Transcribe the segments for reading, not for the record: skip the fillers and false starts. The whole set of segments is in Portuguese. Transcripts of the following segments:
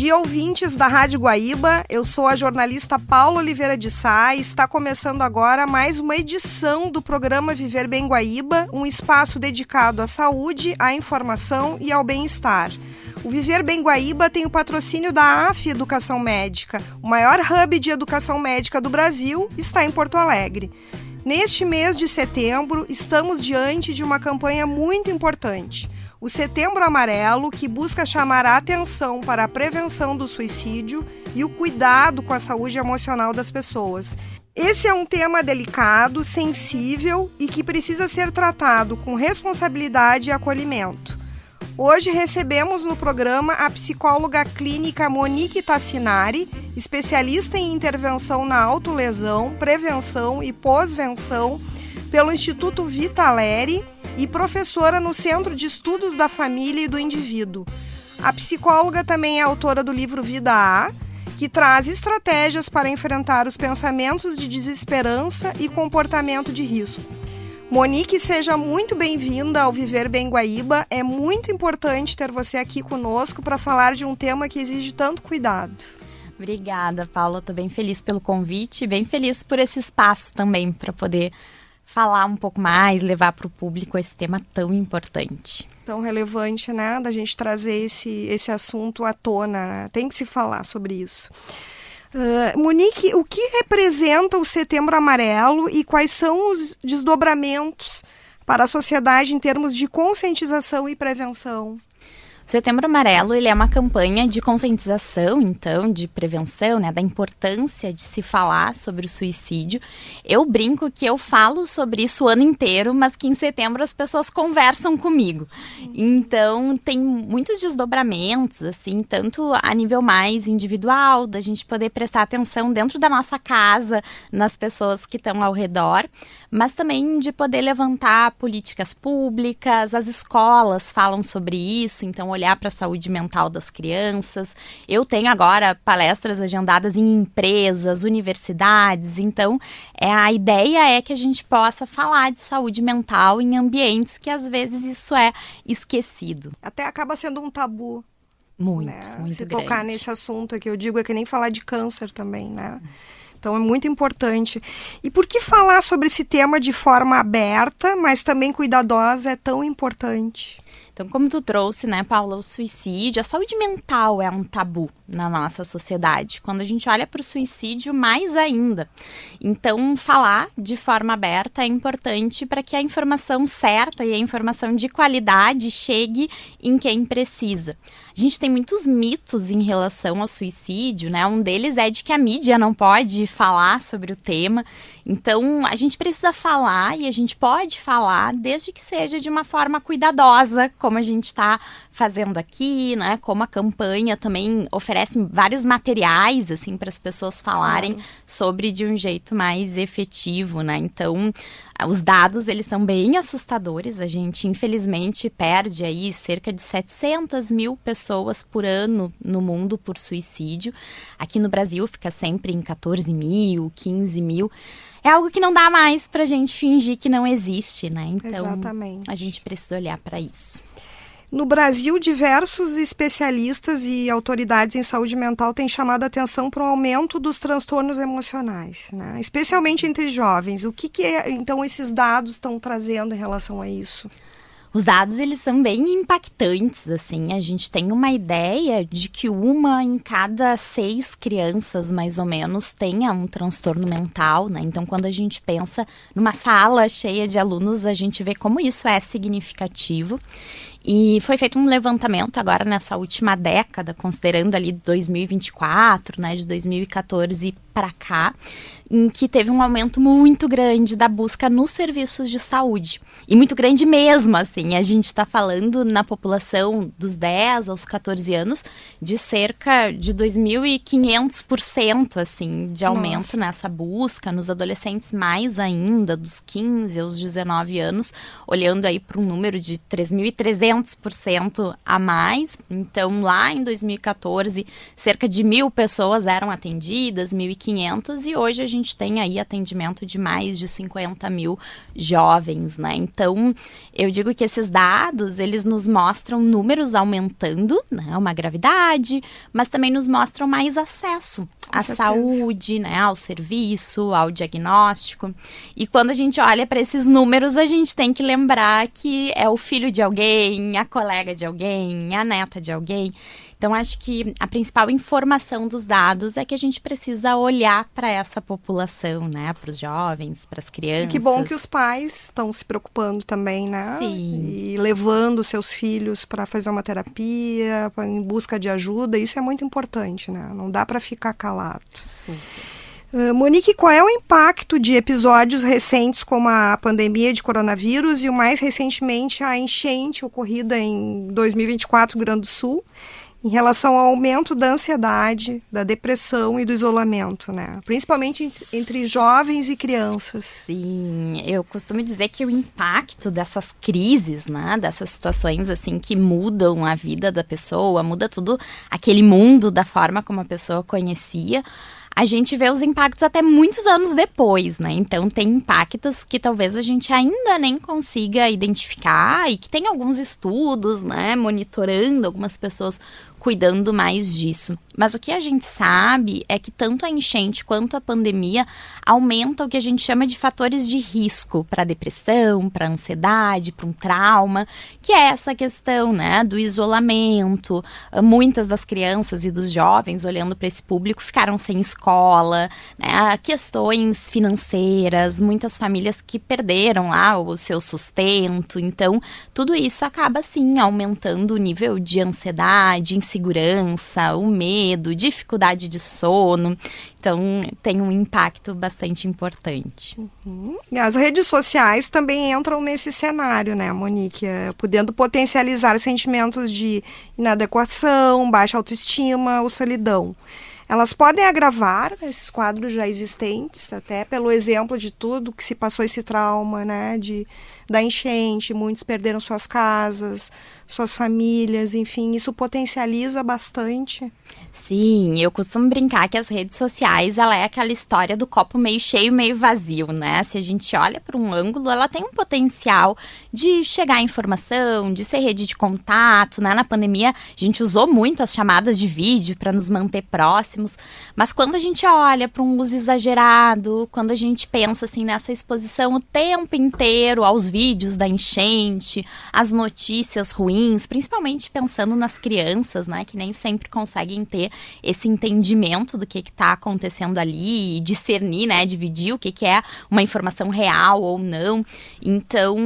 dia, ouvintes da Rádio Guaíba. Eu sou a jornalista Paula Oliveira de Sá e está começando agora mais uma edição do programa Viver Bem Guaíba, um espaço dedicado à saúde, à informação e ao bem-estar. O Viver Bem Guaíba tem o patrocínio da AF Educação Médica. O maior hub de educação médica do Brasil está em Porto Alegre. Neste mês de setembro, estamos diante de uma campanha muito importante. O Setembro Amarelo, que busca chamar a atenção para a prevenção do suicídio e o cuidado com a saúde emocional das pessoas. Esse é um tema delicado, sensível e que precisa ser tratado com responsabilidade e acolhimento. Hoje recebemos no programa a psicóloga clínica Monique Tassinari, especialista em intervenção na autolesão, prevenção e pós-venção pelo Instituto Vitaleri e professora no Centro de Estudos da Família e do Indivíduo. A psicóloga também é autora do livro Vida A, que traz estratégias para enfrentar os pensamentos de desesperança e comportamento de risco. Monique, seja muito bem-vinda ao Viver Bem Guaíba. É muito importante ter você aqui conosco para falar de um tema que exige tanto cuidado. Obrigada, Paula. Estou bem feliz pelo convite, bem feliz por esse espaço também para poder falar um pouco mais, levar para o público esse tema tão importante. Tão relevante, né? Da gente trazer esse assunto à tona, né? Tem que se falar sobre isso. Monique, o que representa o Setembro Amarelo e quais são os desdobramentos para a sociedade em termos de conscientização e prevenção? O Setembro Amarelo, ele é uma campanha de conscientização, então, de prevenção, né, da importância de se falar sobre o suicídio. Eu brinco que eu falo sobre isso o ano inteiro, mas que em setembro as pessoas conversam comigo. Então, tem muitos desdobramentos, assim, tanto a nível mais individual, da gente poder prestar atenção dentro da nossa casa, nas pessoas que estão ao redor, mas também de poder levantar políticas públicas, as escolas falam sobre isso, então olhar para a saúde mental das crianças. Eu tenho agora palestras agendadas em empresas, universidades, então a ideia é que a gente possa falar de saúde mental em ambientes que às vezes isso é esquecido. Até acaba sendo um tabu. Muito, né? muito Se grande. Tocar nesse assunto aqui, eu digo, é que nem falar de câncer também, né? Então é muito importante. E por que falar sobre esse tema de forma aberta, mas também cuidadosa, é tão importante? Então, como tu trouxe, né, Paula, o suicídio, a saúde mental é um tabu na nossa sociedade. Quando a gente olha para o suicídio, mais ainda. Então, falar de forma aberta é importante para que a informação certa e a informação de qualidade chegue em quem precisa. A gente tem muitos mitos em relação ao suicídio, né? Um deles é de que a mídia não pode falar sobre o tema. Então, a gente precisa falar e a gente pode falar desde que seja de uma forma cuidadosa, como a gente está fazendo aqui, né? Como a campanha também oferece vários materiais, assim, para as pessoas falarem sobre de um jeito mais efetivo, né? Então, os dados, eles são bem assustadores. A gente, infelizmente, perde aí cerca de 700 mil pessoas por ano no mundo por suicídio. Aqui no Brasil fica sempre em 14 mil, 15 mil. É algo que não dá mais pra gente fingir que não existe, né? Então, exatamente, a gente precisa olhar para isso. No Brasil, diversos especialistas e autoridades em saúde mental têm chamado a atenção para o aumento dos transtornos emocionais, né? Especialmente entre jovens. O que então, esses dados estão trazendo em relação a isso? Os dados, eles são bem impactantes, assim. A gente tem uma ideia de que 1 em cada 6 crianças, mais ou menos, tenha um transtorno mental, né? Então, quando a gente pensa numa sala cheia de alunos, a gente vê como isso é significativo. E foi feito um levantamento agora nessa última década, considerando ali 2024, né, de 2014 para cá, em que teve um aumento muito grande da busca nos serviços de saúde. E muito grande mesmo, assim. A gente está falando na população dos 10 aos 14 anos de cerca de 2.500%, assim, de aumento nessa busca. Nos adolescentes mais ainda, dos 15 aos 19 anos, olhando aí para um número de 3.300 200% a mais. Então, lá em 2014, cerca de 1.000 pessoas eram atendidas, 1.500, e hoje a gente tem aí atendimento de mais de 50.000 jovens, né? Então, eu digo que esses dados, eles nos mostram números aumentando, né? Uma gravidade, mas também nos mostram mais acesso à saúde, né? Ao serviço, ao diagnóstico. E quando a gente olha para esses números, a gente tem que lembrar que é o filho de alguém, a colega de alguém, a neta de alguém. Então, acho que a principal informação dos dados é que a gente precisa olhar para essa população, né? Para os jovens, para as crianças. E que bom que os pais estão se preocupando também, né? Sim. E levando seus filhos para fazer uma terapia, em busca de ajuda. Isso é muito importante, né? Não dá para ficar calado. Super. Monique, qual é o impacto de episódios recentes como a pandemia de coronavírus e o mais recentemente a enchente ocorrida em 2024 no Rio Grande do Sul, em relação ao aumento da ansiedade, da depressão e do isolamento, né? Principalmente entre jovens e crianças. Sim, eu costumo dizer que o impacto dessas crises, né, dessas situações assim que mudam a vida da pessoa, muda tudo aquele mundo da forma como a pessoa conhecia, a gente vê os impactos até muitos anos depois, né? Então, tem impactos que talvez a gente ainda nem consiga identificar e que tem alguns estudos, né, monitorando algumas pessoas cuidando mais disso. Mas o que a gente sabe é que tanto a enchente quanto a pandemia aumenta o que a gente chama de fatores de risco para depressão, para ansiedade, para um trauma, que é essa questão, né, do isolamento. Muitas das crianças e dos jovens, olhando para esse público, ficaram sem escola, né, questões financeiras, muitas famílias que perderam lá o seu sustento. Então, tudo isso acaba, sim, aumentando o nível de ansiedade, insegurança, o medo, dificuldade de sono. Então, tem um impacto bastante importante. E as redes sociais também entram nesse cenário, né, Monique? Podendo potencializar sentimentos de inadequação, baixa autoestima ou solidão. Elas podem agravar esses quadros já existentes, até pelo exemplo de tudo que se passou esse trauma, né, da enchente, muitos perderam suas casas, suas famílias, enfim, isso potencializa bastante. Sim, eu costumo brincar que as redes sociais, ela é aquela história do copo meio cheio, meio vazio, né? Se a gente olha para um ângulo, ela tem um potencial de chegar à informação, de ser rede de contato, né? Na pandemia, a gente usou muito as chamadas de vídeo para nos manter próximos, mas quando a gente olha para um uso exagerado, quando a gente pensa assim nessa exposição o tempo inteiro aos vídeos da enchente, às notícias ruins, principalmente pensando nas crianças, né? Que nem sempre conseguem ter esse entendimento do que está acontecendo ali e discernir, né, dividir o que é uma informação real ou não. Então,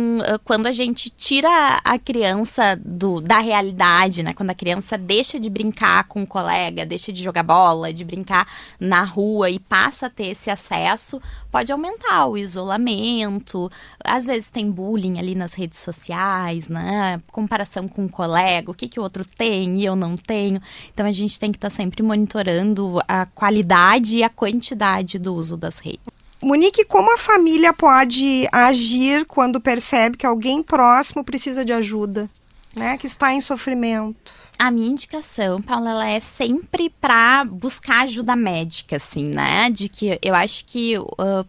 quando a gente tira a criança da realidade, né, quando a criança deixa de brincar com o colega, deixa de jogar bola, de brincar na rua e passa a ter esse acesso, pode aumentar o isolamento, às vezes tem bullying ali nas redes sociais, né, comparação com o colega, o que o outro tem e eu não tenho. Então, a gente tem que estar sempre monitorando a qualidade e a quantidade do uso das redes. Monique, como a família pode agir quando percebe que alguém próximo precisa de ajuda, né, que está em sofrimento? A minha indicação, Paula, ela é sempre para buscar ajuda médica, assim, né? De que eu acho que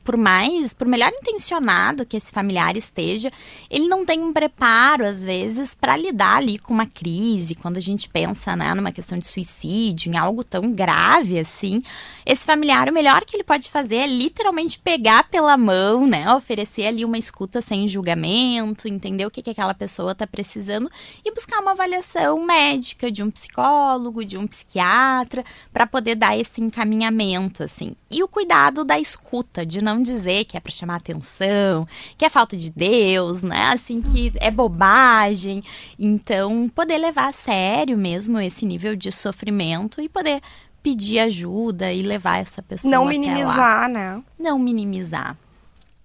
por melhor intencionado que esse familiar esteja, ele não tem um preparo, às vezes, para lidar ali com uma crise. Quando a gente pensa, né, numa questão de suicídio, em algo tão grave assim, esse familiar, o melhor que ele pode fazer é literalmente pegar pela mão, né? Oferecer ali uma escuta sem julgamento, entender o que aquela pessoa está precisando e buscar uma avaliação médica de um psicólogo, de um psiquiatra, para poder dar esse encaminhamento, assim. E o cuidado da escuta, de não dizer que é para chamar atenção, que é falta de Deus, né? Assim, que é bobagem. Então, poder levar a sério mesmo esse nível de sofrimento e poder pedir ajuda e levar essa pessoa não até minimizar, lá. né? Não minimizar.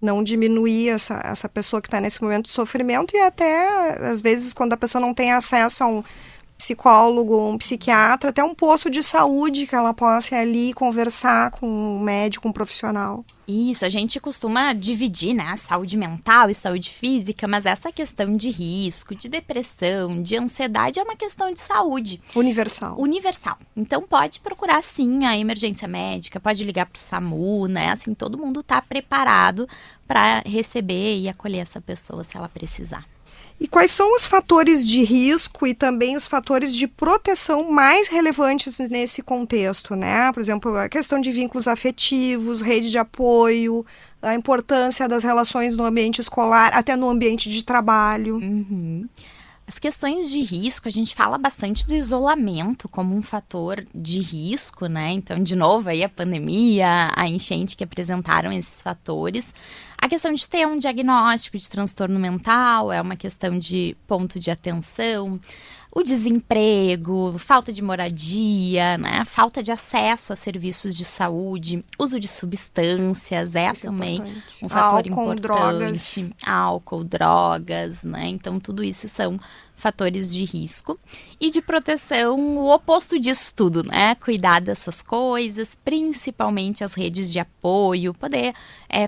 Não diminuir essa pessoa que está nesse momento de sofrimento e até, às vezes, quando a pessoa não tem acesso a um psicólogo, um psiquiatra, até um posto de saúde que ela possa ir ali conversar com um médico, um profissional. Isso, a gente costuma dividir, né, a saúde mental e saúde física, mas essa questão de risco, de depressão, de ansiedade é uma questão de saúde. Universal. Então pode procurar sim a emergência médica, pode ligar para o SAMU, né, assim, todo mundo está preparado para receber e acolher essa pessoa se ela precisar. E quais são os fatores de risco e também os fatores de proteção mais relevantes nesse contexto, né? Por exemplo, a questão de vínculos afetivos, rede de apoio, a importância das relações no ambiente escolar, até no ambiente de trabalho. Uhum. As questões de risco, a gente fala bastante do isolamento como um fator de risco, né? Então, de novo, aí a pandemia, a enchente que apresentaram esses fatores. A questão de ter um diagnóstico de transtorno mental é uma questão de ponto de atenção. O desemprego, falta de moradia, né? Falta de acesso a serviços de saúde, uso de substâncias também um fator importante. Álcool, drogas, né? Então, tudo isso são fatores de risco. E de proteção, o oposto disso tudo, né? Cuidar dessas coisas, principalmente as redes de apoio, poder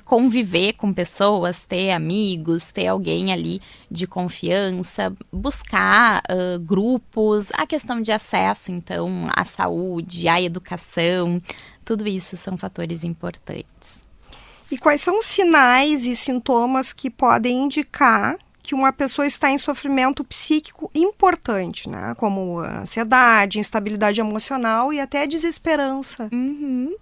conviver com pessoas, ter amigos, ter alguém ali de confiança, buscar grupos, a questão de acesso, então, à saúde, à educação, tudo isso são fatores importantes. E quais são os sinais e sintomas que podem indicar que uma pessoa está em sofrimento psíquico importante, né? Como ansiedade, instabilidade emocional e até desesperança. Uhum.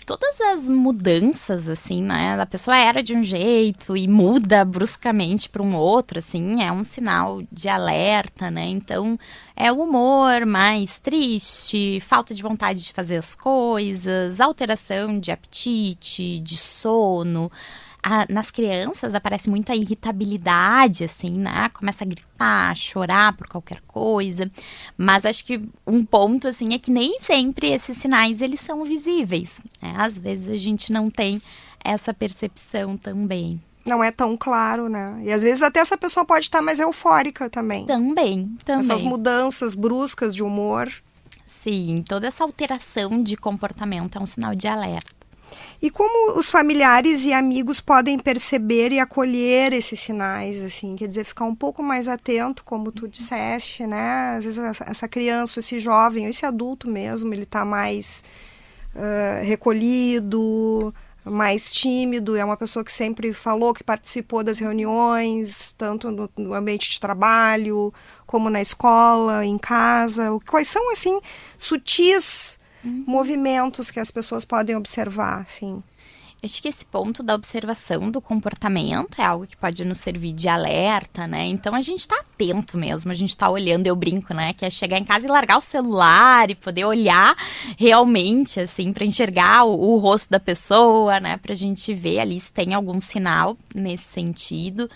Todas as mudanças, assim, né? A pessoa era de um jeito e muda bruscamente para um outro, assim, é um sinal de alerta, né? Então, é o humor mais triste, falta de vontade de fazer as coisas, alteração de apetite, de sono. Nas crianças aparece muito a irritabilidade, assim, né? Começa a gritar, a chorar por qualquer coisa. Mas acho que um ponto, assim, é que nem sempre esses sinais, eles são visíveis, né? Às vezes a gente não tem essa percepção também. Não é tão claro, né? E às vezes até essa pessoa pode estar mais eufórica também. Também. Essas mudanças bruscas de humor. Sim, toda essa alteração de comportamento é um sinal de alerta. E como os familiares e amigos podem perceber e acolher esses sinais, assim? Quer dizer, ficar um pouco mais atento, como tu disseste, né? Às vezes essa criança, esse jovem, esse adulto mesmo, ele está mais recolhido, mais tímido, é uma pessoa que sempre falou, que participou das reuniões, tanto no ambiente de trabalho, como na escola, em casa. Quais são, assim, sutis movimentos que as pessoas podem observar, assim? Acho que esse ponto da observação do comportamento é algo que pode nos servir de alerta, né? Então a gente tá atento mesmo, a gente tá olhando, eu brinco, né? Que é chegar em casa e largar o celular e poder olhar realmente, assim, para enxergar o rosto da pessoa, né? Pra gente ver ali se tem algum sinal nesse sentido.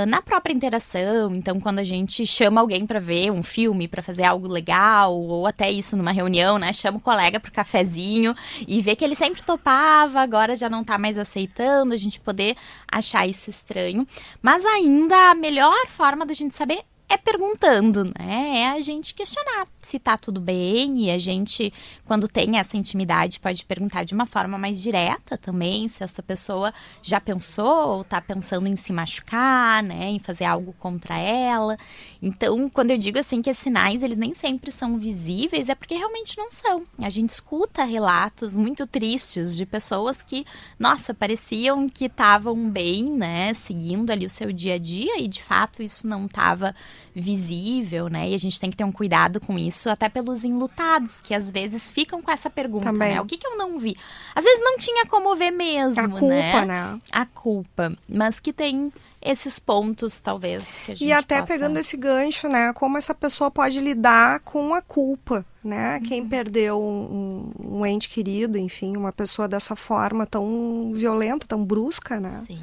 Na própria interação, então quando a gente chama alguém para ver um filme, para fazer algo legal, ou até isso numa reunião, né, chama o colega pro cafezinho e vê que ele sempre topava, agora já não tá mais aceitando, a gente poder achar isso estranho. Mas ainda a melhor forma da gente saber é perguntando, né? É a gente questionar se tá tudo bem, e a gente, quando tem essa intimidade, pode perguntar de uma forma mais direta também, se essa pessoa já pensou ou tá pensando em se machucar, né? Em fazer algo contra ela. Então, quando eu digo assim que esses sinais, eles nem sempre são visíveis, é porque realmente não são. A gente escuta relatos muito tristes de pessoas que, nossa, pareciam que estavam bem, né? Seguindo ali o seu dia a dia, e de fato isso não estava visível, né? E a gente tem que ter um cuidado com isso, até pelos enlutados, que às vezes ficam com essa pergunta, também, né? O que eu não vi? Às vezes não tinha como ver mesmo, a culpa, né? A culpa, mas que tem esses pontos, talvez, que a gente E até possa... pegando esse gancho, né? Como essa pessoa pode lidar com a culpa, né? Quem perdeu um ente querido, enfim, uma pessoa dessa forma tão violenta, tão brusca, né? Sim.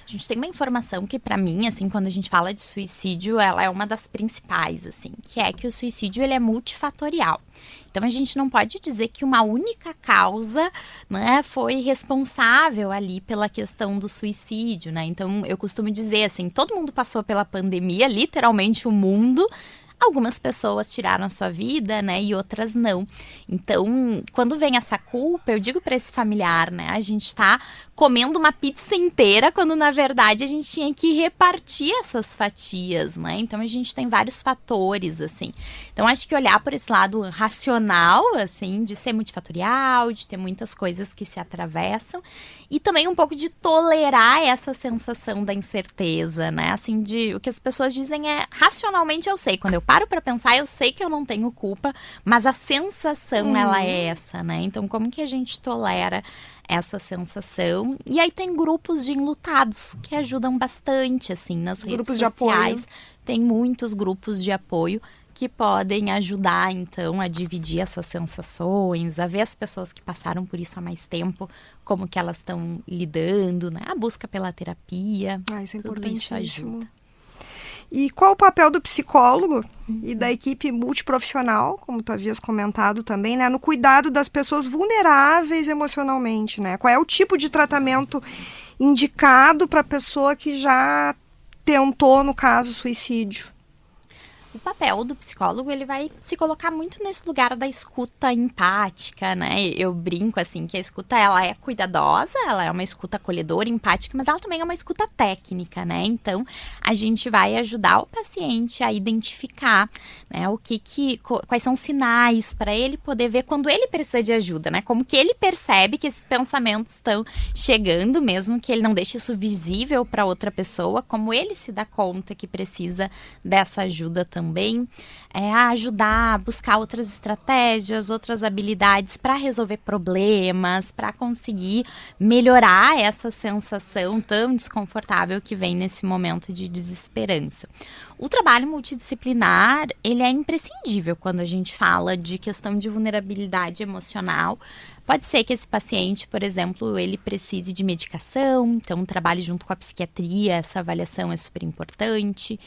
A gente tem uma informação que, pra mim, assim, quando a gente fala de suicídio, ela é uma das principais, assim, que é que o suicídio, ele é multifatorial. Então, a gente não pode dizer que uma única causa, né, foi responsável ali pela questão do suicídio, né? Então, eu costumo dizer, assim, todo mundo passou pela pandemia, literalmente o mundo. algumas pessoas tiraram a sua vida, né, e outras não. Então, quando vem essa culpa, eu digo para esse familiar, né, a gente tá comendo uma pizza inteira, quando na verdade a gente tinha que repartir essas fatias, né? Então a gente tem vários fatores, assim. Então acho que olhar por esse lado racional, assim, de ser multifatorial, de ter muitas coisas que se atravessam, e também um pouco de tolerar essa sensação da incerteza, né? Assim, o que as pessoas dizem é, racionalmente eu sei, quando eu paro para pensar, eu sei que eu não tenho culpa, mas a sensação, ela é essa, né? Então como que a gente tolera essa sensação? E aí tem grupos de enlutados que ajudam bastante, assim, nas redes sociais. Tem muitos grupos de apoio que podem ajudar, então, a dividir essas sensações, a ver as pessoas que passaram por isso há mais tempo, como que elas estão lidando, né? A busca pela terapia, isso é tudo isso ajuda. E qual o papel do psicólogo e da equipe multiprofissional, como tu havias comentado também, né, no cuidado das pessoas vulneráveis emocionalmente, né? Qual é o tipo de tratamento indicado para a pessoa que já tentou, no caso, suicídio? O papel do psicólogo, ele vai se colocar muito nesse lugar da escuta empática, né? Eu brinco, assim, que a escuta, ela é cuidadosa, ela é uma escuta acolhedora, empática, mas ela também é uma escuta técnica, né? Então, a gente vai ajudar o paciente a identificar, né, quais são os sinais para ele poder ver quando ele precisa de ajuda, né? Como que ele percebe que esses pensamentos estão chegando, mesmo que ele não deixe isso visível para outra pessoa, como ele se dá conta que precisa dessa ajuda também. A ajudar a buscar outras estratégias, outras habilidades para resolver problemas, para conseguir melhorar essa sensação tão desconfortável que vem nesse momento de desesperança. O trabalho multidisciplinar, ele é imprescindível quando a gente fala de questão de vulnerabilidade emocional. Pode ser que esse paciente, por exemplo, ele precise de medicação, então trabalhe junto com a psiquiatria, essa avaliação é super importante.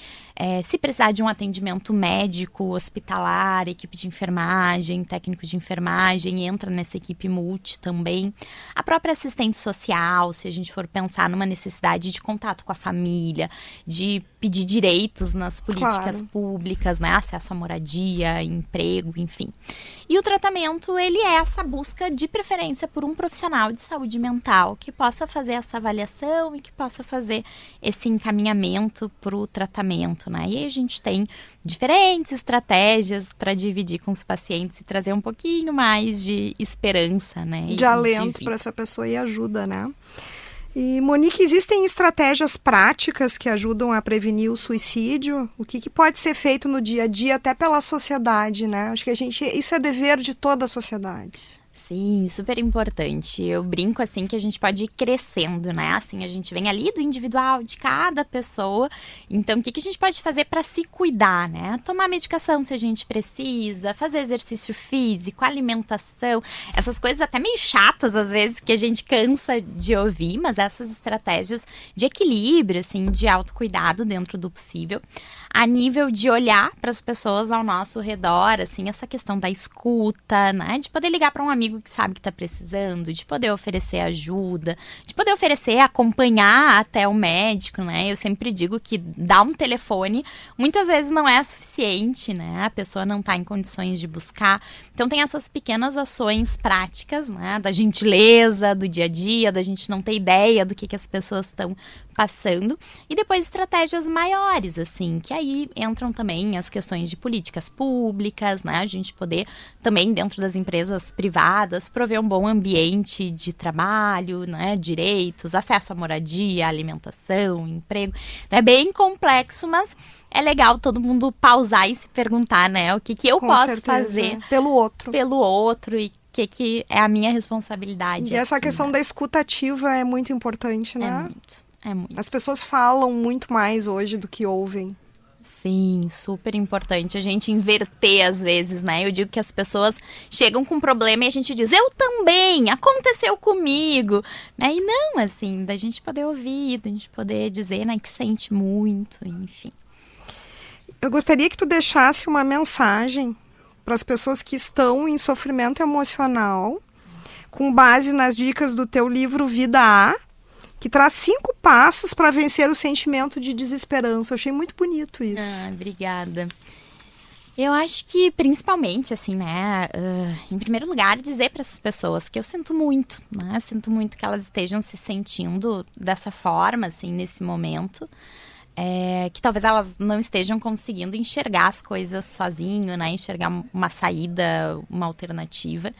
Se precisar de um atendimento médico, hospitalar, equipe de enfermagem, técnico de enfermagem, entra nessa equipe multi também. A própria assistente social, se a gente for pensar numa necessidade de contato com a família, de pedir direitos nas políticas públicas, né? Acesso à moradia, emprego, enfim. E o tratamento, ele é essa busca de preferência por um profissional de saúde mental que possa fazer essa avaliação e que possa fazer esse encaminhamento para o tratamento, né? E aí a gente tem diferentes estratégias para dividir com os pacientes e trazer um pouquinho mais de esperança, né? De alento para essa pessoa e ajuda, né? E, Monique, existem estratégias práticas que ajudam a prevenir o suicídio? O que pode ser feito no dia a dia, até pela sociedade, né? Acho que isso é dever de toda a sociedade. Sim, super importante. Eu brinco, assim, que a gente pode ir crescendo, né? Assim, a gente vem ali do individual de cada pessoa. Então, o que a gente pode fazer para se cuidar, né? Tomar medicação se a gente precisa, fazer exercício físico, alimentação. Essas coisas até meio chatas, às vezes, que a gente cansa de ouvir, mas essas estratégias de equilíbrio, assim, de autocuidado dentro do possível. A nível de olhar para as pessoas ao nosso redor, assim, essa questão da escuta, né? De poder ligar para um amigo que sabe que está precisando, de poder oferecer ajuda, de poder oferecer, acompanhar até o médico, né? Eu sempre digo que dar um telefone muitas vezes não é suficiente, né? A pessoa não está em condições de buscar. Então tem essas pequenas ações práticas, né? Da gentileza, do dia a dia, da gente não ter ideia do que as pessoas estão passando, e depois estratégias maiores, assim, que aí entram também as questões de políticas públicas, né, a gente poder também dentro das empresas privadas prover um bom ambiente de trabalho, né, direitos, acesso à moradia, alimentação, emprego, é bem complexo, mas é legal todo mundo pausar e se perguntar, né, o que eu posso fazer pelo outro e que é a minha responsabilidade. E essa questão da escuta ativa é muito importante, né? É muito. As pessoas falam muito mais hoje do que ouvem. Sim, super importante a gente inverter às vezes, né? Eu digo que as pessoas chegam com um problema e a gente diz, eu também, aconteceu comigo, né? E não, assim, da gente poder ouvir, da gente poder dizer, né, que sente muito, enfim. Eu gostaria que tu deixasse uma mensagem para as pessoas que estão em sofrimento emocional, com base nas dicas do teu livro Vida A, que traz 5 passos para vencer o sentimento de desesperança. Eu achei muito bonito isso. Obrigada. Eu acho que, principalmente, assim, né, em primeiro lugar, dizer para essas pessoas que eu sinto muito, né, sinto muito que elas estejam se sentindo dessa forma, assim, nesse momento, que talvez elas não estejam conseguindo enxergar as coisas sozinho, né, enxergar uma saída, uma alternativa.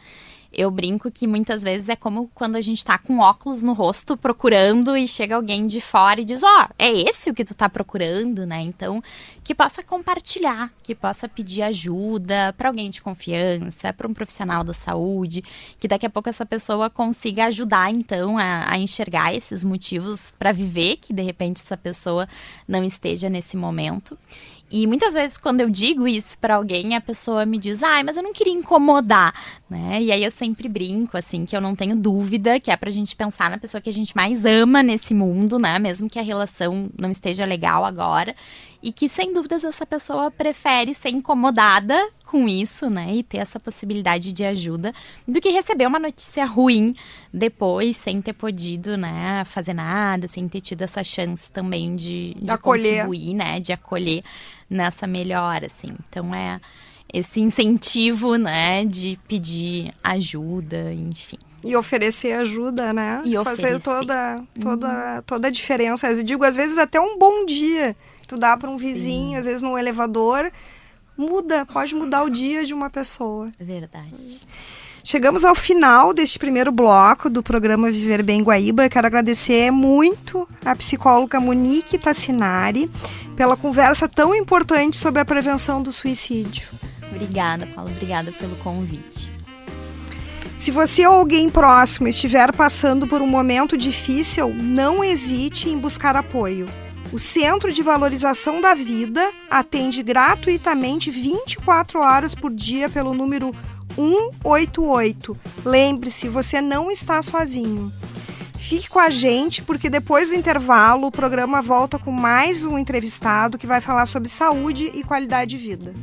Eu brinco que muitas vezes é como quando a gente tá com óculos no rosto procurando e chega alguém de fora e diz, é esse o que tu tá procurando, né? Então, que possa compartilhar, que possa pedir ajuda para alguém de confiança, para um profissional da saúde, que daqui a pouco essa pessoa consiga ajudar, então, a enxergar esses motivos para viver, que de repente essa pessoa não esteja nesse momento. E muitas vezes, quando eu digo isso para alguém, a pessoa me diz, mas eu não queria incomodar, né? E aí eu sempre brinco, assim, que eu não tenho dúvida que é pra gente pensar na pessoa que a gente mais ama nesse mundo, né? Mesmo que a relação não esteja legal agora. E que, sem dúvidas, essa pessoa prefere ser incomodada com isso, né? E ter essa possibilidade de ajuda, do que receber uma notícia ruim depois, sem ter podido, né, fazer nada, sem ter tido essa chance também de contribuir, né? De acolher nessa melhora, assim. Então, é esse incentivo, né, de pedir ajuda, enfim. E oferecer ajuda, né? E fazer toda a diferença. Eu digo, às vezes, até um bom dia. Tu dá para um vizinho, às vezes no elevador, pode mudar o dia de uma pessoa. Verdade. Chegamos ao final deste primeiro bloco do programa Viver Bem Guaíba. Eu quero agradecer muito a psicóloga Monique Tassinari pela conversa tão importante sobre a prevenção do suicídio. Obrigada, Paula. Obrigada pelo convite. Se você ou alguém próximo estiver passando por um momento difícil, não hesite em buscar apoio. O Centro de Valorização da Vida atende gratuitamente 24 horas por dia pelo número 188. Lembre-se, você não está sozinho. Fique com a gente, porque depois do intervalo o programa volta com mais um entrevistado que vai falar sobre saúde e qualidade de vida.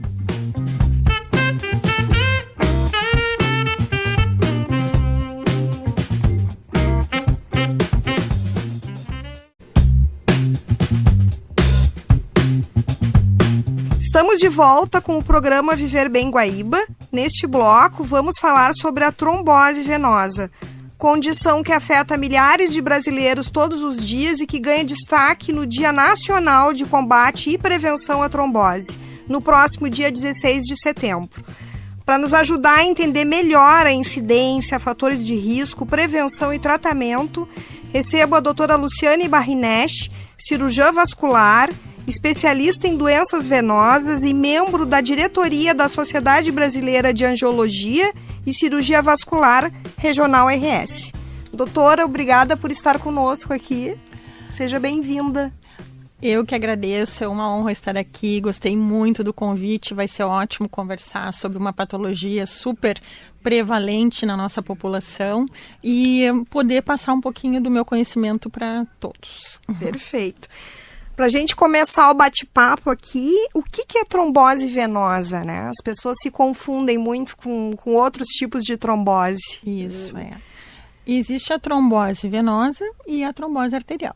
Estamos de volta com o programa Viver Bem Guaíba. Neste bloco, vamos falar sobre a trombose venosa, condição que afeta milhares de brasileiros todos os dias e que ganha destaque no Dia Nacional de Combate e Prevenção à Trombose, no próximo dia 16 de setembro. Para nos ajudar a entender melhor a incidência, fatores de risco, prevenção e tratamento, recebo a doutora Luciane Barrinesh, cirurgiã vascular, especialista em doenças venosas e membro da diretoria da Sociedade Brasileira de Angiologia e Cirurgia Vascular Regional RS. Doutora, obrigada por estar conosco aqui. Seja bem-vinda. Eu que agradeço, é uma honra estar aqui, gostei muito do convite, vai ser ótimo conversar sobre uma patologia super prevalente na nossa população e poder passar um pouquinho do meu conhecimento para todos. Perfeito. Para a gente começar o bate-papo aqui, o que é trombose venosa, né? As pessoas se confundem muito com outros tipos de trombose. Isso, Existe a trombose venosa e a trombose arterial.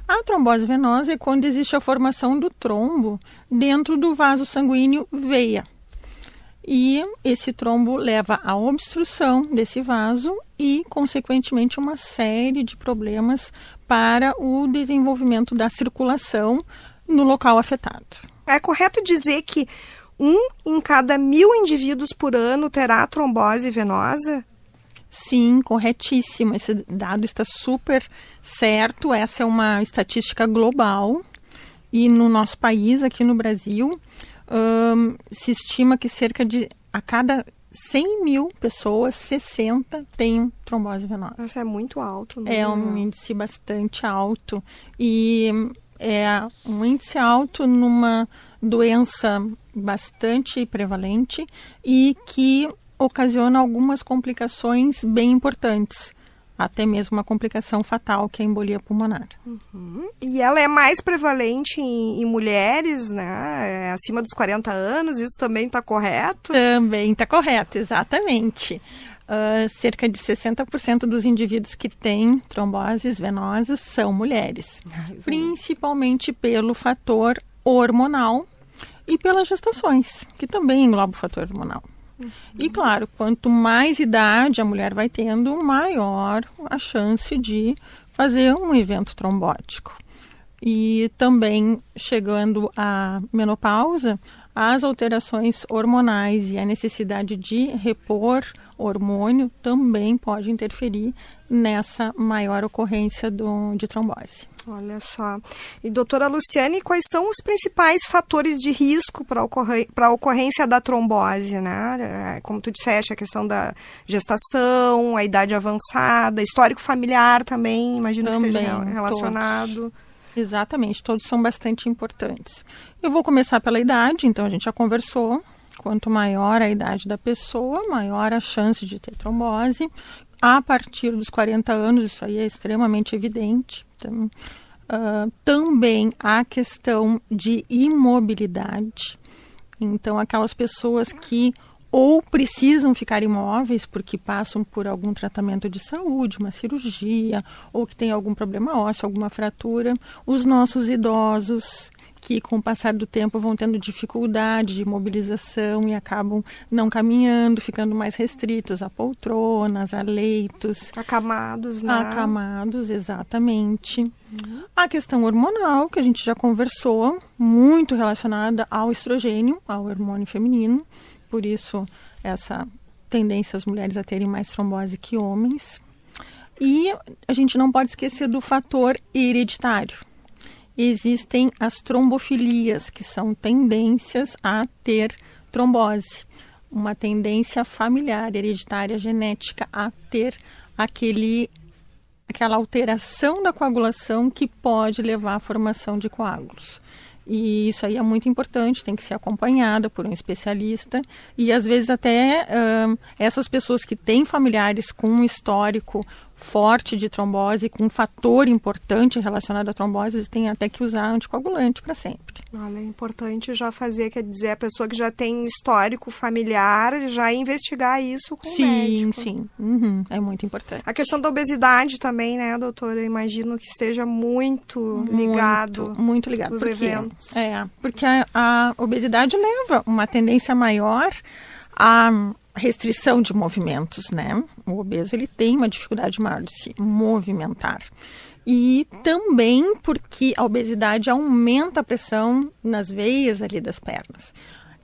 A trombose venosa é quando existe a formação do trombo dentro do vaso sanguíneo veia. E esse trombo leva à obstrução desse vaso e, consequentemente, uma série de problemas para o desenvolvimento da circulação no local afetado. É correto dizer que 1 em cada 1.000 indivíduos por ano terá trombose venosa? Sim, corretíssimo. Esse dado está super certo. Essa é uma estatística global. E no nosso país, aqui no Brasil, se estima que cerca de a cada 100 mil pessoas, 60 têm trombose venosa. Isso é muito alto, né? É um índice bastante alto. E é um índice alto numa doença bastante prevalente e que ocasiona algumas complicações bem importantes. Até mesmo uma complicação fatal, que é a embolia pulmonar. Uhum. E ela é mais prevalente em mulheres, né? Acima dos 40 anos, isso também está correto? Também está correto, exatamente. Cerca de 60% dos indivíduos que têm tromboses venosas são mulheres. Principalmente pelo fator hormonal e pelas gestações, que também engloba o fator hormonal. E claro, quanto mais idade a mulher vai tendo, maior a chance de fazer um evento trombótico. E também, chegando à menopausa, as alterações hormonais e a necessidade de repor hormônio também pode interferir nessa maior ocorrência de trombose. Olha só. E doutora Luciane, quais são os principais fatores de risco para a ocorrência da trombose, né? Como tu disseste, a questão da gestação, a idade avançada, histórico familiar também, imagino que seja relacionado. Todos. Exatamente, todos são bastante importantes. Eu vou começar pela idade, então a gente já conversou. Quanto maior a idade da pessoa, maior a chance de ter trombose. A partir dos 40 anos, isso aí é extremamente evidente. Então, também a questão de imobilidade. Então, aquelas pessoas que ou precisam ficar imóveis porque passam por algum tratamento de saúde, uma cirurgia, ou que tem algum problema ósseo, alguma fratura. Os nossos idosos, que com o passar do tempo vão tendo dificuldade de mobilização e acabam não caminhando, ficando mais restritos a poltronas, a leitos. Acamados, né? Acamados, exatamente. A questão hormonal, que a gente já conversou, muito relacionada ao estrogênio, ao hormônio feminino. Por isso, essa tendência às mulheres a terem mais trombose que homens. E a gente não pode esquecer do fator hereditário. Existem as trombofilias, que são tendências a ter trombose. Uma tendência familiar, hereditária, genética, a ter aquela alteração da coagulação que pode levar à formação de coágulos. E isso aí é muito importante, tem que ser acompanhada por um especialista. E às vezes até essas pessoas que têm familiares com um histórico forte de trombose, com um fator importante relacionado à trombose, têm até que usar anticoagulante para sempre. Olha, é importante já fazer, quer dizer, a pessoa que já tem histórico familiar, já investigar isso com o médico. Sim, é muito importante. A questão da obesidade também, né, doutora? Eu imagino que esteja muito ligado. Muito ligado. Os eventos. Porque a obesidade leva uma tendência maior a restrição de movimentos, né? O obeso, ele tem uma dificuldade maior de se movimentar. E também porque a obesidade aumenta a pressão nas veias ali das pernas.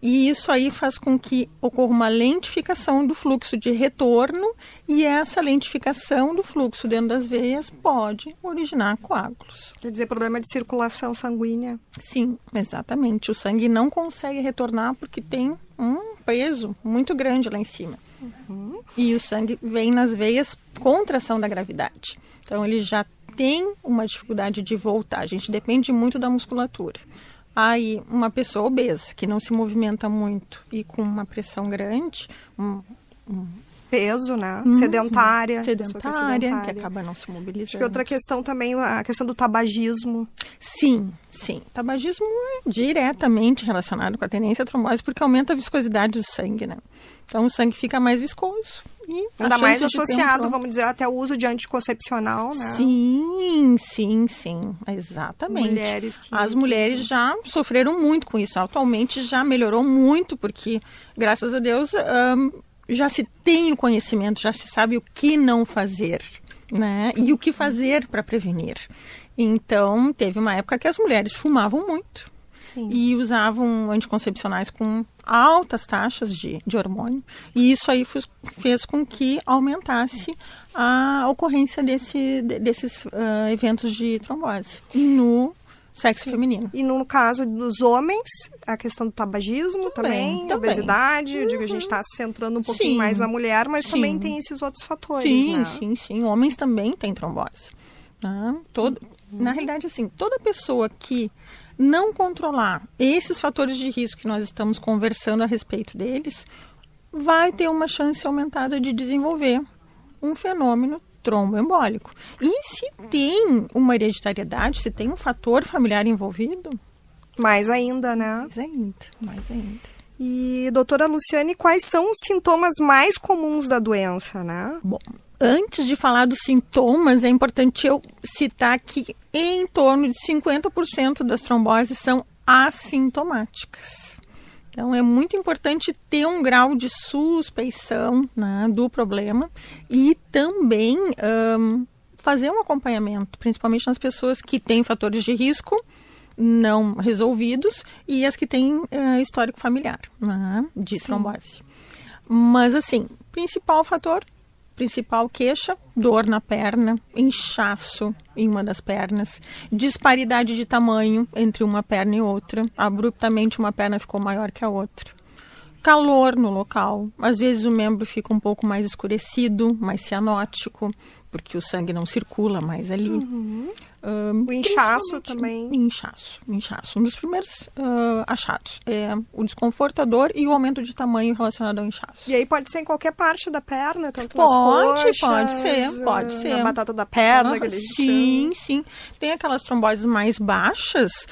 E isso aí faz com que ocorra uma lentificação do fluxo de retorno, e essa lentificação do fluxo dentro das veias pode originar coágulos. Quer dizer, problema de circulação sanguínea. Sim, exatamente. O sangue não consegue retornar porque tem um peso muito grande lá em cima. E o sangue vem nas veias contra a ação da gravidade. Então, ele já tem uma dificuldade de voltar. A gente depende muito da musculatura. Aí, uma pessoa obesa, que não se movimenta muito e com uma pressão grande, peso, né? Sedentária, que acaba não se mobilizando. Acho que outra questão também, a questão do tabagismo. Sim. Tabagismo é diretamente relacionado com a tendência à trombose, porque aumenta a viscosidade do sangue, né? Então, o sangue fica mais viscoso. E ainda mais associado, vamos dizer, até o uso de anticoncepcional, né? Sim, exatamente. As mulheres já sofreram muito com isso. Atualmente já melhorou muito, porque, graças a Deus, já se tem o conhecimento, já se sabe o que não fazer, né? E o que fazer para prevenir. Então, teve uma época que as mulheres fumavam muito. Sim. E usavam anticoncepcionais com altas taxas de hormônio. E isso aí fez com que aumentasse a ocorrência desses eventos de trombose no sexo feminino. E no caso dos homens, a questão do tabagismo também. Obesidade, eu digo, a gente está se centrando um pouquinho mais na mulher, mas também tem esses outros fatores, né? Sim. Homens também têm trombose. Tá? Na realidade, assim, toda pessoa que não controlar esses fatores de risco que nós estamos conversando a respeito deles, vai ter uma chance aumentada de desenvolver um fenômeno tromboembólico. E se tem uma hereditariedade, se tem um fator familiar envolvido... Mais ainda, né? Mais ainda. E, doutora Luciane, quais são os sintomas mais comuns da doença, né? Bom, antes de falar dos sintomas, é importante eu citar que em torno de 50% das tromboses são assintomáticas. Então, é muito importante ter um grau de suspeição, né, do problema e também fazer um acompanhamento, principalmente nas pessoas que têm fatores de risco não resolvidos e as que têm histórico familiar, né, de trombose. Mas, assim, principal queixa, dor na perna, inchaço em uma das pernas, disparidade de tamanho entre uma perna e outra, abruptamente uma perna ficou maior que a outra. Calor no local, às vezes o membro fica um pouco mais escurecido, mais cianótico, porque o sangue não circula mais ali. O inchaço também. Inchaço. Um dos primeiros achados é o desconforto, a dor e o aumento de tamanho relacionado ao inchaço. E aí pode ser em qualquer parte da perna, tanto nas coxas, pode ser. Na batata da perna. Sim. Tem aquelas tromboses mais baixas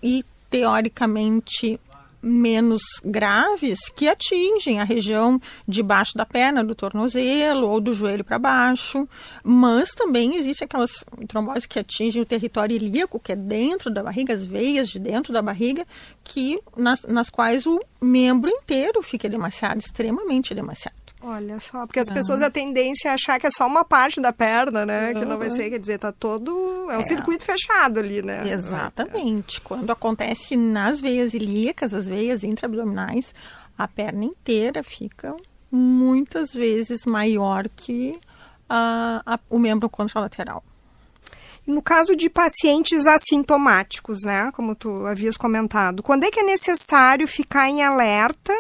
e teoricamente menos graves que atingem a região de baixo da perna, do tornozelo ou do joelho para baixo, mas também existe aquelas tromboses que atingem o território ilíaco, que é dentro da barriga, as veias de dentro da barriga, que nas quais o membro inteiro fica edemaciado, extremamente edemaciado. Olha só, porque as pessoas têm a tendência a achar que é só uma parte da perna, né? Que não vai ser, quer dizer, tá todo... É um circuito fechado ali, né? Exatamente. Quando acontece nas veias ilíacas, as veias intraabdominais, a perna inteira fica muitas vezes maior que o membro contralateral. No caso de pacientes assintomáticos, né? Como tu havias comentado, quando é que é necessário ficar em alerta?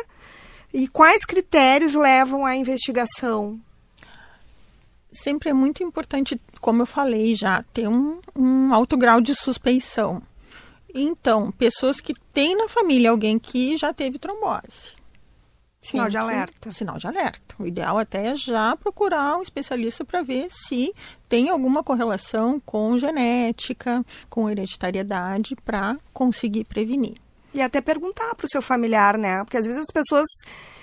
E quais critérios levam à investigação? Sempre é muito importante, como eu falei já, ter um alto grau de suspeição. Então, pessoas que têm na família alguém que já teve trombose. Sinal de alerta. Sinal de alerta. O ideal até é já procurar um especialista para ver se tem alguma correlação com genética, com hereditariedade, para conseguir prevenir. E até perguntar para o seu familiar, né? Porque às vezes as pessoas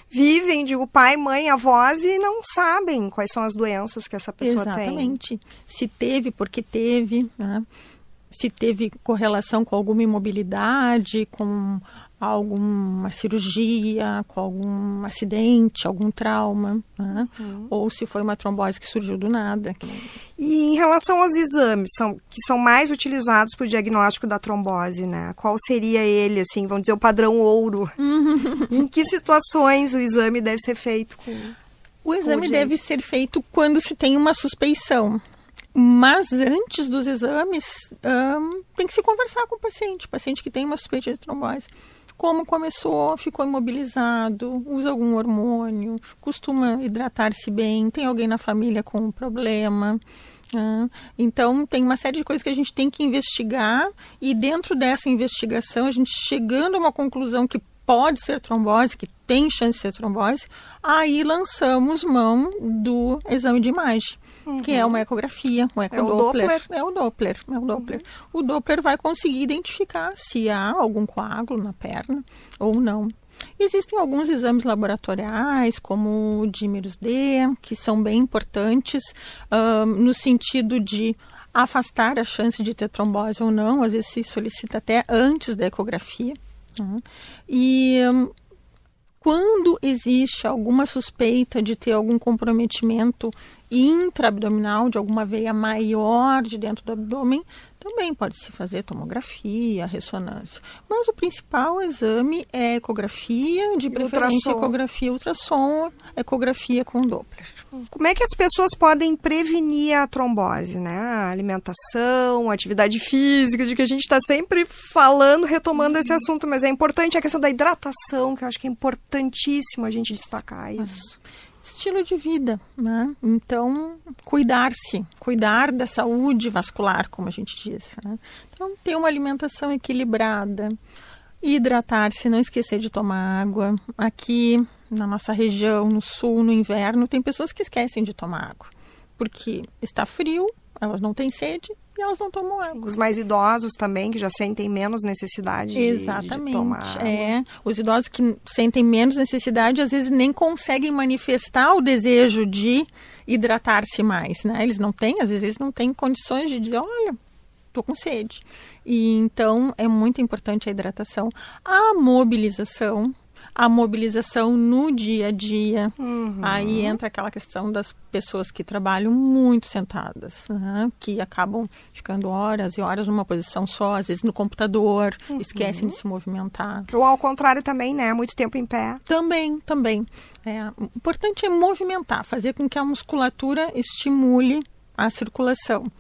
vivem, digo, pai, mãe, avós e não sabem quais são as doenças que essa pessoa tem. Exatamente. Se teve, porque teve, né? Se teve correlação com alguma imobilidade, com alguma cirurgia, com algum acidente, algum trauma, né? Ou se foi uma trombose que surgiu do nada. E em relação aos exames que são mais utilizados para o diagnóstico da trombose, né? Qual seria ele, assim, vamos dizer, o padrão ouro? Em que situações o exame deve ser feito? O exame deve ser feito quando se tem uma suspeição. Mas antes dos exames, tem que se conversar com o paciente que tem uma suspeita de trombose. Como começou, ficou imobilizado, usa algum hormônio, costuma hidratar-se bem, tem alguém na família com um problema. Então, tem uma série de coisas que a gente tem que investigar e dentro dessa investigação, a gente chegando a uma conclusão que pode ser trombose, que tem chance de ser trombose, aí lançamos mão do exame de imagem, que é uma ecografia, um ecodoppler. É o Doppler. O Doppler vai conseguir identificar se há algum coágulo na perna ou não. Existem alguns exames laboratoriais, como o dímeros D, que são bem importantes no sentido de afastar a chance de ter trombose ou não. Às vezes se solicita até antes da ecografia. E quando existe alguma suspeita de ter algum comprometimento intraabdominal, de alguma veia maior de dentro do abdômen, também pode-se fazer tomografia, ressonância. Mas o principal exame é ecografia, de preferência ecografia ultrassom, ecografia com Doppler. Como é que as pessoas podem prevenir a trombose, né? A alimentação, a atividade física, de que a gente está sempre falando, retomando esse assunto, mas é importante a questão da hidratação, que eu acho que é importantíssimo a gente destacar isso. Estilo de vida, né? Então, cuidar da saúde vascular, como a gente diz, né? Então, ter uma alimentação equilibrada, hidratar-se, não esquecer de tomar água. Aqui, na nossa região, no sul, no inverno, tem pessoas que esquecem de tomar água, porque está frio, elas não têm sede e elas não tomam água. Os mais idosos também, que já sentem menos necessidade de tomar água. Os idosos que sentem menos necessidade, às vezes nem conseguem manifestar o desejo de hidratar-se mais, né? Às vezes eles não têm condições de dizer, olha, tô com sede. E então é muito importante a hidratação, a mobilização no dia a dia. Aí entra aquela questão das pessoas que trabalham muito sentadas, né? Que acabam ficando horas e horas numa posição só, às vezes no computador, esquecem de se movimentar. Ou ao contrário também, né? Muito tempo em pé. Também. O importante é movimentar, fazer com que a musculatura estimule a circulação.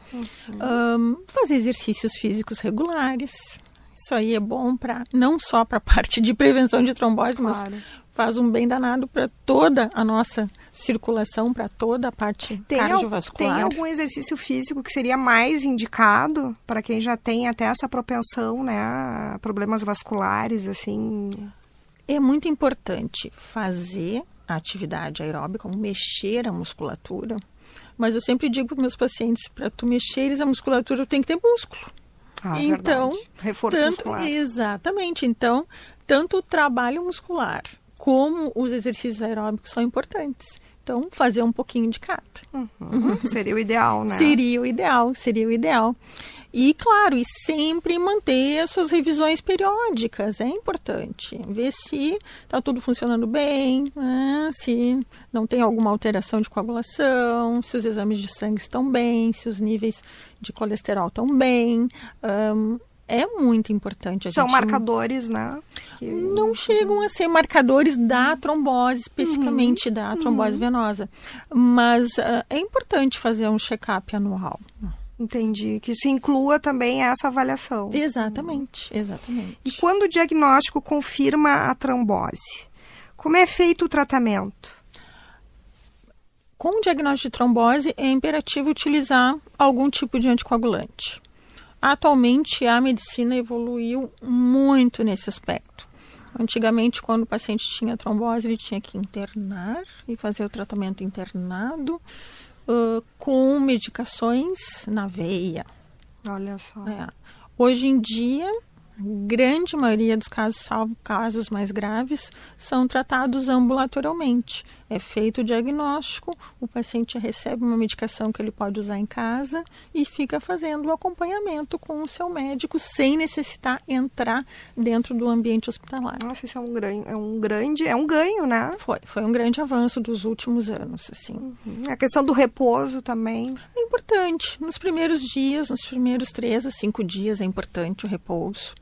Fazer exercícios físicos regulares. Isso aí é bom não só para a parte de prevenção de trombose, Claro. mas faz um bem danado para toda a nossa circulação, para toda a parte cardiovascular. Tem algum exercício físico que seria mais indicado para quem já tem até essa propensão, né, a problemas vasculares, assim? É muito importante fazer a atividade aeróbica, mexer a musculatura, mas eu sempre digo para meus pacientes, para tu mexeres a musculatura, tu tem que ter músculo. Então, verdade. Reforço muscular. Exatamente. Então, tanto o trabalho muscular como os exercícios aeróbicos são importantes. Então, fazer um pouquinho de cada. Seria o ideal, né? Seria o ideal. E, claro, e sempre manter as suas revisões periódicas, é importante. Ver se está tudo funcionando bem, né? Se não tem alguma alteração de coagulação, se os exames de sangue estão bem, se os níveis de colesterol estão bem. É muito importante. São marcadores, né? Não chegam a ser marcadores da trombose, especificamente da trombose venosa. Mas é importante fazer um check-up anual. Entendi. Que se inclua também essa avaliação. Exatamente. E quando o diagnóstico confirma a trombose, como é feito o tratamento? Com o diagnóstico de trombose, é imperativo utilizar algum tipo de anticoagulante. Atualmente, a medicina evoluiu muito nesse aspecto. Antigamente, quando o paciente tinha trombose, ele tinha que internar e fazer o tratamento internado com medicações na veia. Olha só. Hoje em dia, a grande maioria dos casos, salvo casos mais graves, são tratados ambulatorialmente. É feito o diagnóstico, o paciente recebe uma medicação que ele pode usar em casa e fica fazendo o acompanhamento com o seu médico sem necessitar entrar dentro do ambiente hospitalar. Nossa, isso é um ganho, né? Foi um grande avanço dos últimos anos, assim. A questão do repouso também. É importante. Nos primeiros dias, nos primeiros 3 a 5 dias é importante o repouso.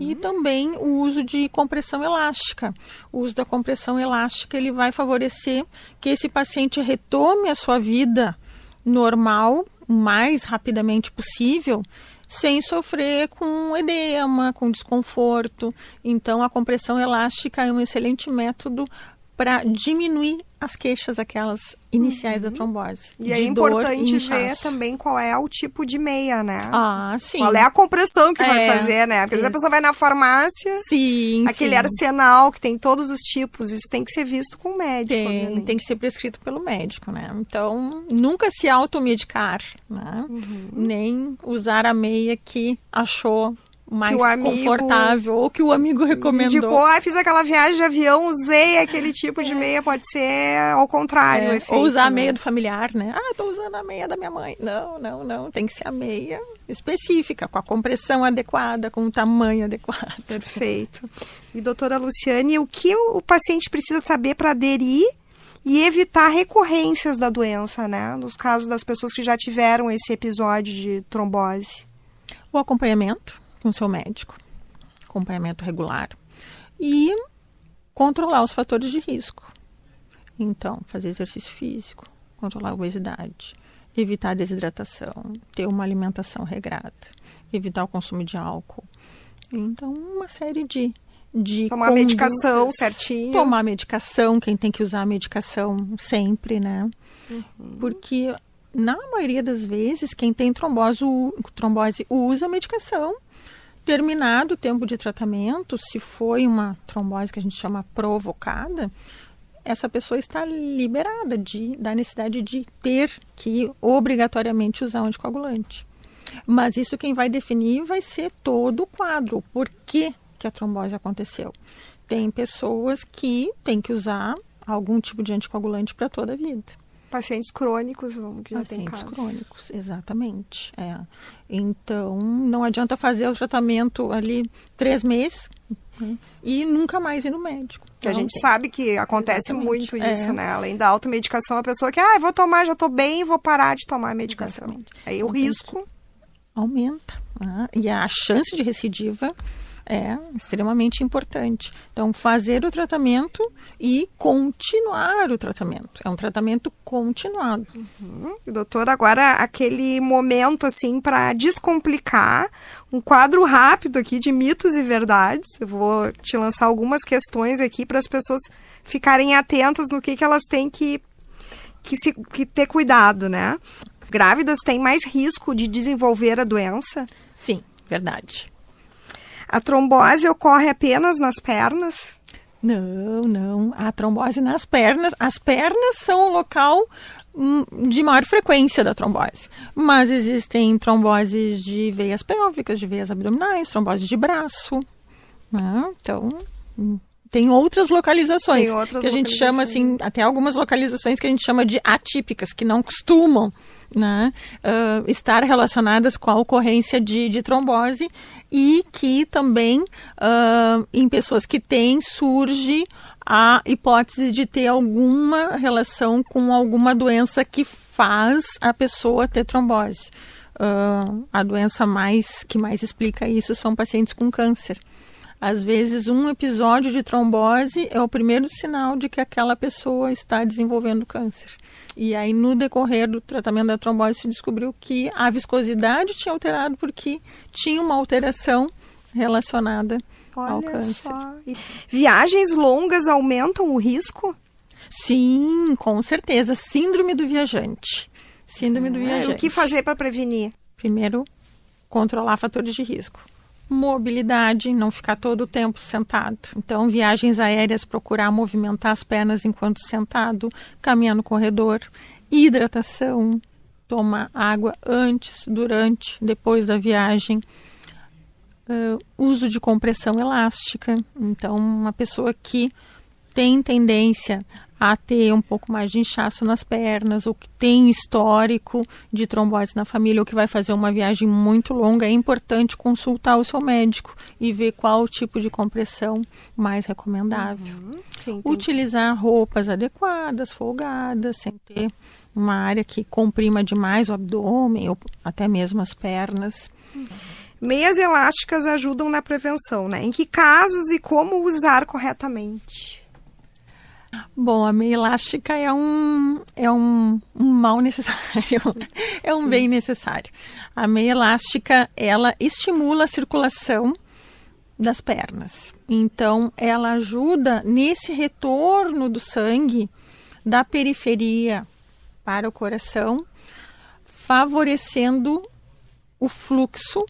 E também o uso de compressão elástica. O uso da compressão elástica ele vai favorecer que esse paciente retome a sua vida normal o mais rapidamente possível, sem sofrer com edema, com desconforto. Então, a compressão elástica é um excelente método para diminuir as queixas, aquelas iniciais da trombose. E é importante ver também qual é o tipo de meia, né? Sim. Qual é a compressão que vai fazer, né? Porque às vezes a pessoa vai na farmácia, aquele arsenal que tem todos os tipos, isso tem que ser visto com o médico. Tem que ser prescrito pelo médico, né? Então, nunca se automedicar, né? Nem usar a meia que achou mais confortável ou que o amigo recomendou. Indicou, fiz aquela viagem de avião, usei aquele tipo de meia, pode ser ao contrário o efeito. Ou usar a meia do familiar, né? Tô usando a meia da minha mãe. Não. Tem que ser a meia específica, com a compressão adequada, com o tamanho adequado. Perfeito. E doutora Luciane, o que o paciente precisa saber para aderir e evitar recorrências da doença, né? Nos casos das pessoas que já tiveram esse episódio de trombose. O acompanhamento com o seu médico, acompanhamento regular e controlar os fatores de risco. Então, fazer exercício físico, controlar a obesidade, evitar a desidratação, ter uma alimentação regrada, evitar o consumo de álcool. Então, uma série de tomar medicação certinho. Tomar medicação, quem tem que usar a medicação sempre, né? Porque, na maioria das vezes, quem tem trombose usa a medicação. Terminado o tempo de tratamento, se foi uma trombose que a gente chama provocada, essa pessoa está liberada da necessidade de ter que obrigatoriamente usar um anticoagulante. Mas isso quem vai definir vai ser todo o quadro, o porquê que a trombose aconteceu. Tem pessoas que têm que usar algum tipo de anticoagulante para toda a vida. pacientes crônicos, que já tem Pacientes caso. crônicos, exatamente. Então, não adianta fazer o tratamento ali 3 meses, né, e nunca mais ir no médico. Que a Não gente tem. sabe que acontece Exatamente. muito isso, né? Além da automedicação, a pessoa que, eu vou tomar, já tô bem, vou parar de tomar a medicação. Exatamente. Aí o risco... Aumenta, né? E a chance de recidiva é extremamente importante. Então, fazer o tratamento e continuar o tratamento. É um tratamento continuado. Doutor, agora aquele momento, assim, para descomplicar, um quadro rápido aqui de mitos e verdades. Eu vou te lançar algumas questões aqui para as pessoas ficarem atentas no que elas têm que ter cuidado, né? Grávidas têm mais risco de desenvolver a doença? Sim, verdade. A trombose ocorre apenas nas pernas? Não. A trombose nas pernas. As pernas são o local de maior frequência da trombose. Mas existem tromboses de veias pélvicas, de veias abdominais, trombose de braço. Né? Então, tem outras localizações. Tem outras que a gente chama, assim, até algumas localizações que a gente chama de atípicas, que não costumam, né, estar relacionadas com a ocorrência de trombose, e que também em pessoas que têm surge a hipótese de ter alguma relação com alguma doença que faz a pessoa ter trombose. A doença que mais explica isso são pacientes com câncer. Às vezes, um episódio de trombose é o primeiro sinal de que aquela pessoa está desenvolvendo câncer. E aí, no decorrer do tratamento da trombose, se descobriu que a viscosidade tinha alterado porque tinha uma alteração relacionada ao câncer. Só. Viagens longas aumentam o risco? Sim, com certeza. Síndrome do viajante. Síndrome do viajante. O que fazer para prevenir? Primeiro, controlar fatores de risco. Mobilidade, não ficar todo o tempo sentado. Então, viagens aéreas, procurar movimentar as pernas enquanto sentado, caminhar no corredor. Hidratação, tomar água antes, durante, depois da viagem. Uso de compressão elástica. Então, uma pessoa que tem tendência a ter um pouco mais de inchaço nas pernas, ou que tem histórico de trombose na família, ou que vai fazer uma viagem muito longa, é importante consultar o seu médico e ver qual o tipo de compressão mais recomendável. Sim, utilizar roupas adequadas, folgadas, sem ter uma área que comprima demais o abdômen ou até mesmo as pernas. Meias elásticas ajudam na prevenção, né? Em que casos e como usar corretamente? Bom, a meia elástica é um mal necessário, é um bem necessário. A meia elástica, ela estimula a circulação das pernas. Então, ela ajuda nesse retorno do sangue da periferia para o coração, favorecendo o fluxo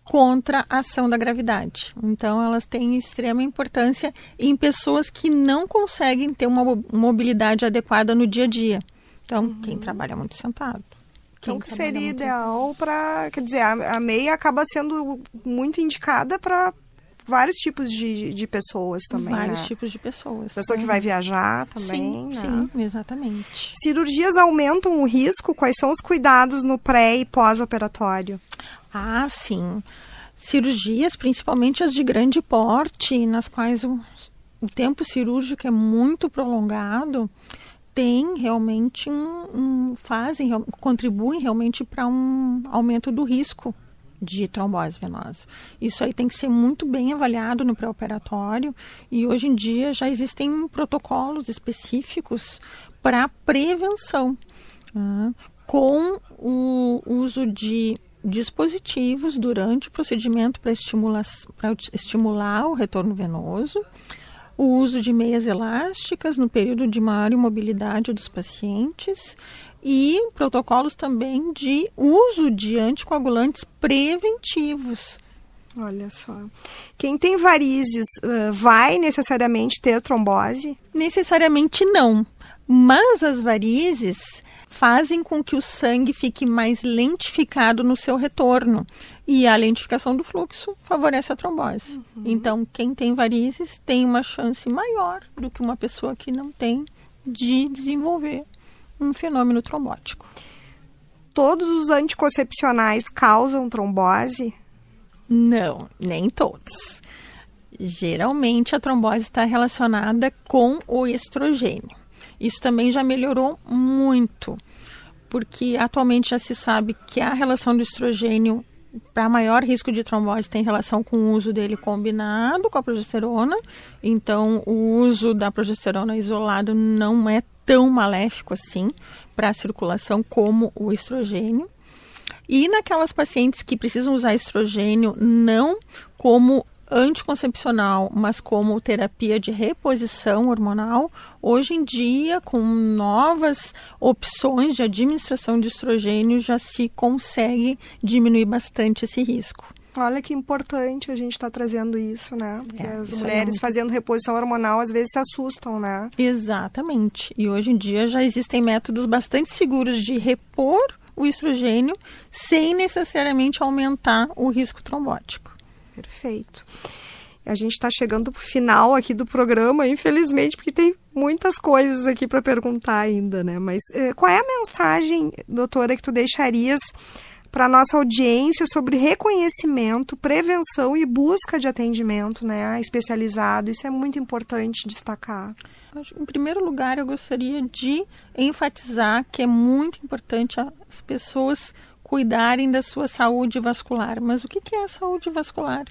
contra a ação da gravidade. Então, elas têm extrema importância em pessoas que não conseguem ter uma mobilidade adequada no dia a dia. Então, quem trabalha muito sentado. Então, que seria ideal para... Quer dizer, a meia acaba sendo muito indicada para vários tipos de pessoas também, Vários tipos de pessoas. Pessoa que vai viajar também, né? Sim, exatamente. Cirurgias aumentam o risco? Quais são os cuidados no pré e pós-operatório? Ah, sim. Cirurgias, principalmente as de grande porte, nas quais o tempo cirúrgico é muito prolongado, tem realmente contribuem realmente para um aumento do risco de trombose venosa. Isso aí tem que ser muito bem avaliado no pré-operatório, e hoje em dia já existem protocolos específicos para prevenção, com o uso de dispositivos durante o procedimento para estimular o retorno venoso, o uso de meias elásticas no período de maior imobilidade dos pacientes e protocolos também de uso de anticoagulantes preventivos. Olha só. Quem tem varizes vai necessariamente ter trombose? Necessariamente não, mas as varizes fazem com que o sangue fique mais lentificado no seu retorno, e a lentificação do fluxo favorece a trombose. Então, quem tem varizes tem uma chance maior do que uma pessoa que não tem de desenvolver um fenômeno trombótico. Todos os anticoncepcionais causam trombose? Não, nem todos. Geralmente a trombose está relacionada com o estrogênio. Isso também já melhorou muito, porque atualmente já se sabe que a relação do estrogênio para maior risco de trombose tem relação com o uso dele combinado com a progesterona. Então, o uso da progesterona isolado não é tão maléfico assim para a circulação como o estrogênio. E naquelas pacientes que precisam usar estrogênio não como anticoncepcional, mas como terapia de reposição hormonal, hoje em dia, com novas opções de administração de estrogênio, já se consegue diminuir bastante esse risco. Olha que importante a gente estar trazendo isso, né? Porque as isso mulheres fazendo reposição hormonal às vezes se assustam, né? Exatamente. E hoje em dia já existem métodos bastante seguros de repor o estrogênio sem necessariamente aumentar o risco trombótico. Perfeito. A gente está chegando para o final aqui do programa, infelizmente, porque tem muitas coisas aqui para perguntar ainda, né? Mas qual é a mensagem, doutora, que tu deixarias para a nossa audiência sobre reconhecimento, prevenção e busca de atendimento, né, especializado? Isso é muito importante destacar. Em primeiro lugar, eu gostaria de enfatizar que é muito importante as pessoas cuidarem da sua saúde vascular. Mas o que é a saúde vascular?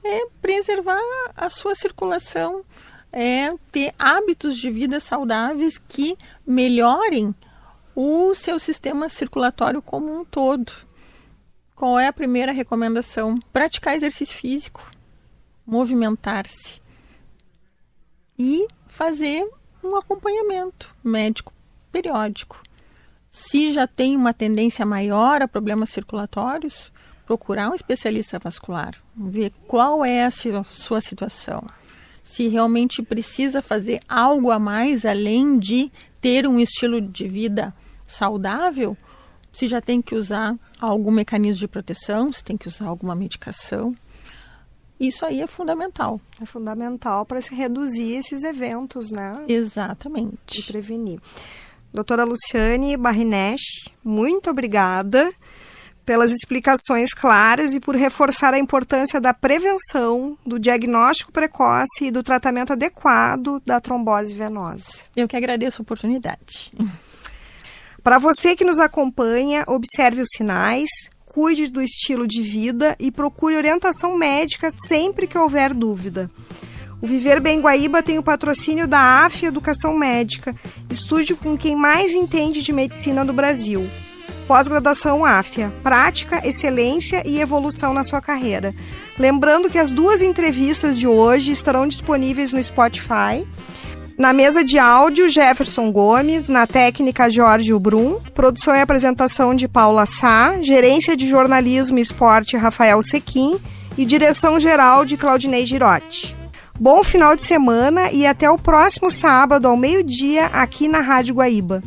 É preservar a sua circulação, é ter hábitos de vida saudáveis que melhorem o seu sistema circulatório como um todo. Qual é a primeira recomendação? Praticar exercício físico, movimentar-se e fazer um acompanhamento médico periódico. Se já tem uma tendência maior a problemas circulatórios, procurar um especialista vascular, ver qual é a sua situação. Se realmente precisa fazer algo a mais, além de ter um estilo de vida saudável, se já tem que usar algum mecanismo de proteção, se tem que usar alguma medicação. Isso aí é fundamental. É fundamental para se reduzir esses eventos, né? Exatamente. E prevenir. Doutora Luciane Barrinesh, muito obrigada pelas explicações claras e por reforçar a importância da prevenção, do diagnóstico precoce e do tratamento adequado da trombose venosa. Eu que agradeço a oportunidade. Para você que nos acompanha, observe os sinais, cuide do estilo de vida e procure orientação médica sempre que houver dúvida. O Viver Bem Guaíba tem o patrocínio da AF Educação Médica. Estude com quem mais entende de medicina do Brasil. Pós-graduação AFIA, prática, excelência e evolução na sua carreira. Lembrando que as 2 entrevistas de hoje estarão disponíveis no Spotify. Na mesa de áudio, Jefferson Gomes, na técnica Jorge Brum, produção e apresentação de Paula Sá, gerência de jornalismo e esporte Rafael Sequim e direção geral de Claudinei Girotti. Bom final de semana e até o próximo sábado ao meio-dia aqui na Rádio Guaíba.